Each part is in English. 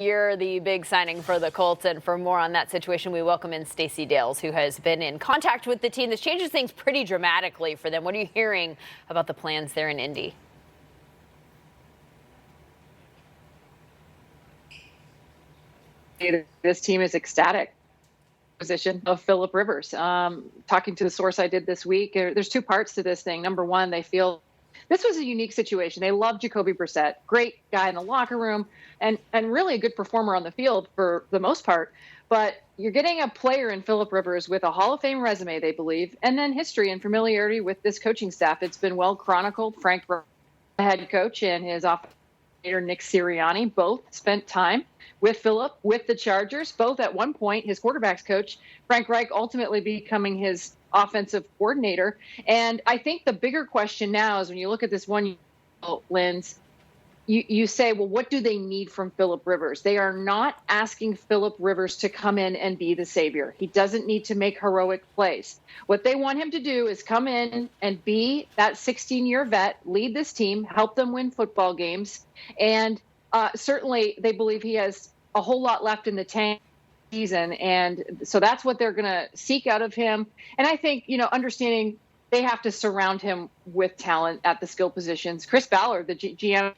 You're the big signing for the Colts, and for more on that situation, we welcome in Stacey Dales, who has been in contact with the team. This changes things pretty dramatically for them. What are you hearing about the plans there in Indy? This team is ecstatic. Position of Phillip Rivers. Talking to the source I did this week, there's two parts to this thing. Number one, they feel this was a unique situation. They love Jacoby Brissett, great guy in the locker room, and really a good performer on the field for the most part. But you're getting a player in Phillip Rivers with a Hall of Fame resume, they believe, and then history and familiarity with this coaching staff. It's been well chronicled. Frank, the head coach, and his offensive coordinator, Nick Sirianni, both spent time with Phillip, with the Chargers, both at one point, his quarterback's coach, Frank Reich, ultimately becoming his offensive coordinator. And I think the bigger question now is when you look at this one lens, you say, well, what do they need from Phillip Rivers? They are not asking Phillip Rivers to come in and be the savior. He doesn't need to make heroic plays. What they want him to do is come in and be that 16-year vet, lead this team, help them win football games. And certainly they believe he has a whole lot left in the tank season. And so that's what they're going to seek out of him. And I think, understanding they have to surround him with talent at the skill positions. Chris Ballard, the GM,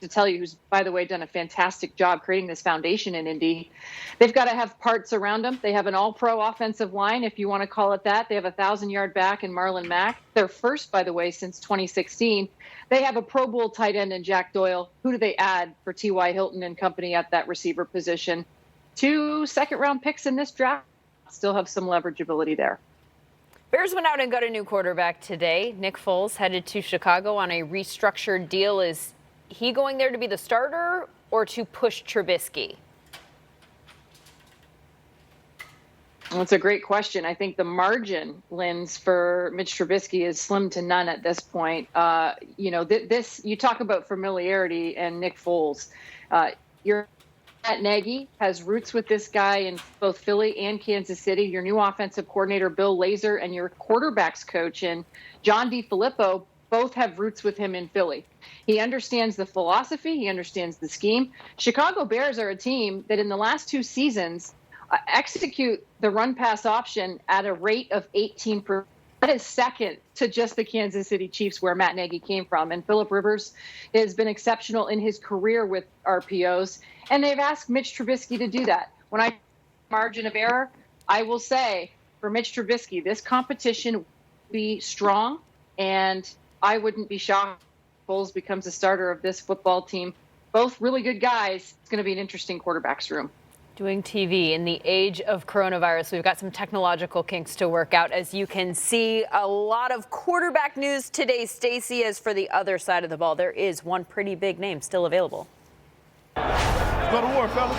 to tell you, who's, by the way, done a fantastic job creating this foundation in Indy. They've got to have parts around them. They have an all-pro offensive line, if you want to call it that. They have a 1,000-yard back in Marlon Mack. Their first, by the way, since 2016. They have a Pro Bowl tight end in Jack Doyle. Who do they add for T.Y. Hilton and company at that receiver position? 2 second-round picks in this draft. Still have some leverageability there. Bears went out and got a new quarterback today. Nick Foles headed to Chicago on a restructured deal. Is he going there to be the starter or to push Trubisky? Well, it's a great question. I think the margin lens for Mitch Trubisky is slim to none at this point. This you talk about familiarity and Nick Foles. Matt Nagy has roots with this guy in both Philly and Kansas City. Your new offensive coordinator, Bill Lazor, and your quarterbacks coach and John DeFilippo both have roots with him in Philly. He understands the philosophy. He understands the scheme. Chicago Bears are a team that in the last 2 seasons execute the run-pass option at a rate of 18%. That is second to just the Kansas City Chiefs, where Matt Nagy came from. And Phillip Rivers has been exceptional in his career with RPOs. And they've asked Mitch Trubisky to do that. When I margin of error, I will say for Mitch Trubisky, this competition will be strong. And I wouldn't be shocked if Foles becomes a starter of this football team. Both really good guys. It's going to be an interesting quarterback's room. Doing TV in the age of coronavirus, we've got some technological kinks to work out. As you can see, a lot of quarterback news today, Stacey. As for the other side of the ball, there is one pretty big name still available. Let's go to war, fellas.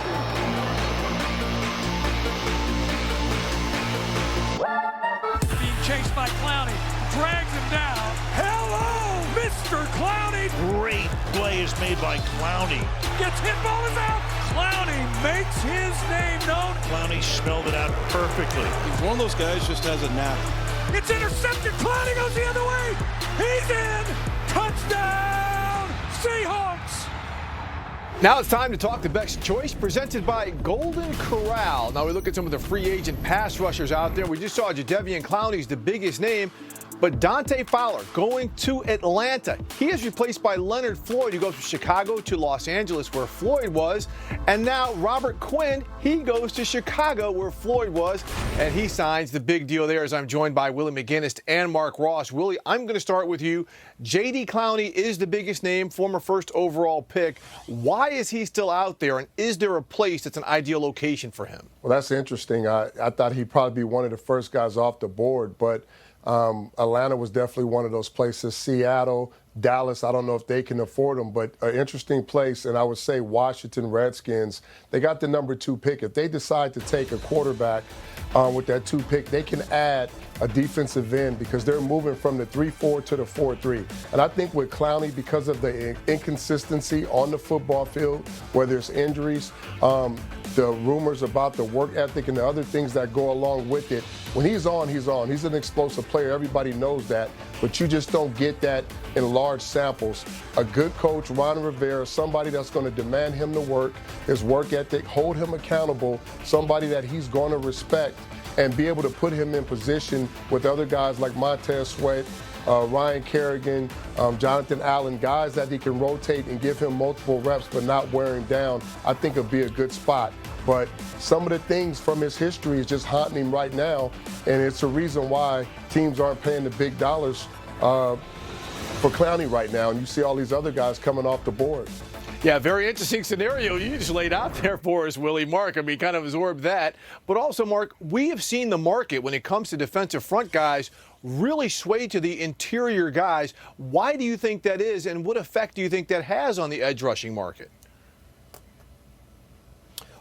Being chased by Clowney, drags him down. Hello, Mr. Clowney. Great play is made by Clowney. Gets hit, ball is out. Clowney makes his name known. Clowney smelled it out perfectly. He's one of those guys just has a knack. It's intercepted. Clowney goes the other way. He's in. Touchdown, Seahawks. Now it's time to talk the best choice, presented by Golden Corral. Now we look at some of the free agent pass rushers out there. We just saw Jadeveon Clowney's the biggest name. But Dante Fowler going to Atlanta. He is replaced by Leonard Floyd, who goes from Chicago to Los Angeles, where Floyd was. And now Robert Quinn, he goes to Chicago, where Floyd was. And he signs the big deal there, as I'm joined by Willie McGinnis and Mark Ross. Willie, I'm going to start with you. J.D. Clowney is the biggest name, former first overall pick. Why is he still out there, and is there a place that's an ideal location for him? Well, that's interesting. I thought he'd probably be one of the first guys off the board, but Atlanta was definitely one of those places. Seattle, Dallas, I don't know if they can afford him, but an interesting place. And I would say Washington Redskins, they got the number 2 pick. If they decide to take a quarterback with that 2 pick, they can add a defensive end because they're moving from the 3-4 to the 4-3. And I think with Clowney, because of the inconsistency on the football field, where there's injuries, the rumors about the work ethic and the other things that go along with it, when he's on, he's on. He's an explosive player. Everybody knows that. But you just don't get that in large samples. A good coach, Ron Rivera, somebody that's going to demand him to work, his work ethic, hold him accountable, somebody that he's going to respect, and be able to put him in position with other guys like Montez Sweat, Ryan Kerrigan, Jonathan Allen, guys that he can rotate and give him multiple reps but not wearing down, I think it'll be a good spot. But some of the things from his history is just haunting him right now, and it's a reason why teams aren't paying the big dollars for Clowney right now, and you see all these other guys coming off the board. Yeah, very interesting scenario you just laid out there for us, Willie. Mark, I mean, kind of absorb that. But also, Mark, we have seen the market when it comes to defensive front guys really sway to the interior guys. Why do you think that is, and what effect do you think that has on the edge rushing market?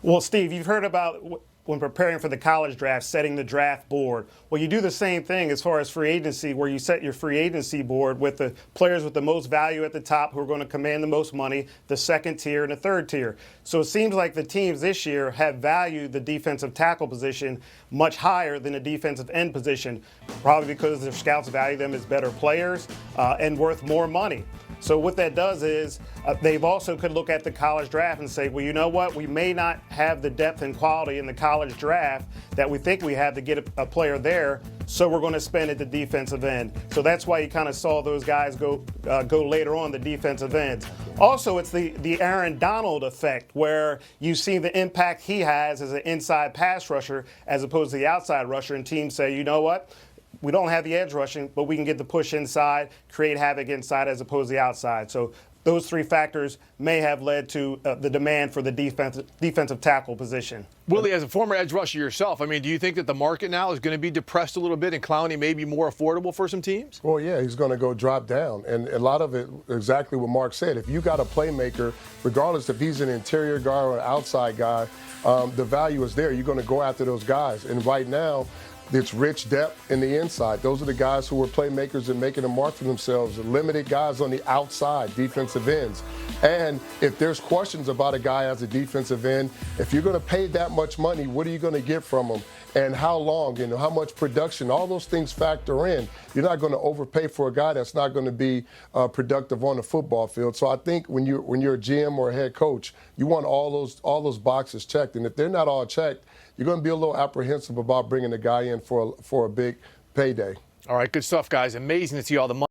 Well, Steve, you've heard about when preparing for the college draft, setting the draft board. Well, you do the same thing as far as free agency, where you set your free agency board with the players with the most value at the top who are going to command the most money, the second tier and the third tier. So it seems like the teams this year have valued the defensive tackle position much higher than the defensive end position, probably because their scouts value them as better players and worth more money. So what that does is they've also could look at the college draft and say, well, you know what? We may not have the depth and quality in the college draft that we think we have to get a player there, so we're going to spend at the defensive end. So that's why you kind of saw those guys go later on the defensive ends. Also, it's the Aaron Donald effect, where you see the impact he has as an inside pass rusher as opposed to the outside rusher, and teams say, you know what? We don't have the edge rushing, but we can get the push inside, create havoc inside as opposed to the outside. So those three factors may have led to the demand for the defensive tackle position. Willie, as a former edge rusher yourself, I mean, do you think that the market now is going to be depressed a little bit and Clowney may be more affordable for some teams? Well, yeah, he's going to go drop down. And a lot of it, exactly what Mark said, if you got a playmaker, regardless if he's an interior guy or an outside guy, the value is there. You're going to go after those guys. And right now, it's rich depth in the inside. Those are the guys who were playmakers and making a mark for themselves. Limited guys on the outside, defensive ends. And if there's questions about a guy as a defensive end, if you're going to pay that much money, what are you going to get from him? And how long, how much production, all those things factor in. You're not going to overpay for a guy that's not going to be productive on the football field. So I think when you're a GM or a head coach, you want all those boxes checked. And if they're not all checked, you're going to be a little apprehensive about bringing a guy in for a big payday. All right, good stuff, guys. Amazing to see all the money.